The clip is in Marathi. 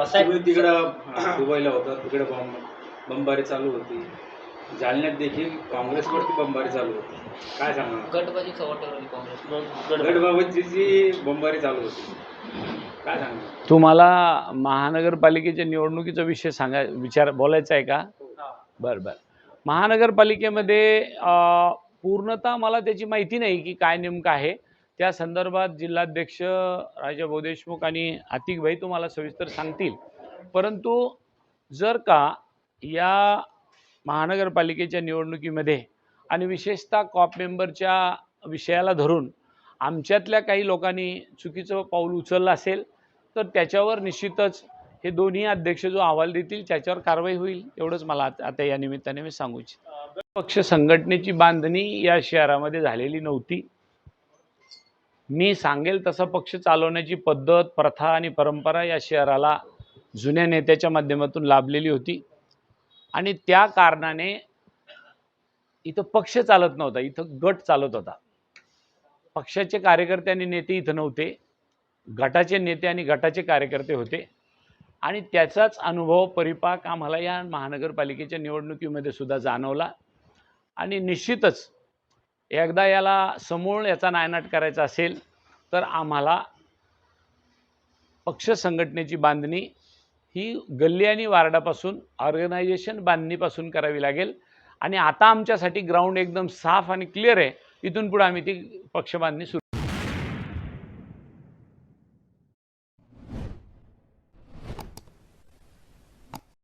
साहेब तुम्ही तिकडं दुबईला होता, तिकडे बमबारी चालू होती. जालन्यात देखील काँग्रेसवरती बमबारी चालू होती. काय सांगणार? गटबाजीचं वाटेल काँग्रेस गटबाबतची बमबारी चालू होती. काय सांगणार? तुम्हाला महानगरपालिकेच्या निवडणुकीचा विषय बोलायचा आहे का? बरं बरं. महानगरपालिकेमध्ये पूर्णतः मला त्याची माहिती नाही की काय नेमकं आहे. त्या संदर्भात जिल्हाध्यक्ष राजाभाऊ देशमुख आणि आतिकभाई तुम्हाला सविस्तर सांगतील. परंतु जर का या महानगरपालिकेच्या निवडणुकीमध्ये आणि विशेषतः कॉप मेंबरच्या विषयाला धरून आमच्यातल्या काही लोकांनी चुकीचं पाऊल उचललं असेल तर त्याच्यावर निश्चितच हे दोन्ही अध्यक्ष जो अहवाल देतील त्याच्यावर कारवाई होईल, एवढंच मला आता या निमित्ताने मी सांगू इच्छितो. पक्ष संघटनेची बांधणी या शहरामध्ये झालेली नव्हती. मी सांगेल तसा पक्ष चालवण्याची पद्धत, प्रथा आणि परंपरा या शहराला जुन्या नेत्याच्या माध्यमातून लाभलेली होती आणि त्या कारणाने इथं पक्ष चालत नव्हता, इथं गट चालत होता. पक्षाचे कार्यकर्ते आणि नेते इथं नव्हते, गटाचे नेते आणि गटाचे कार्यकर्ते होते आणि त्याचाच अनुभव परिपाक आम्हाला या महानगरपालिकेच्या निवडणुकीमध्ये सुद्धा जाणवला. आणि निश्चितच एकदा याला समूळ याचा नायनाट करायचा असेल तर आम्हाला पक्ष संघटनेची बांधणी ही गल्ली आणि वार्डापासून ऑर्गनायझेशन बांधणीपासून करावी लागेल. आणि आता आमच्यासाठी ग्राउंड एकदम साफ आणि क्लिअर आहे. इथून पुढे आम्ही ती पक्ष बांधणी सुरू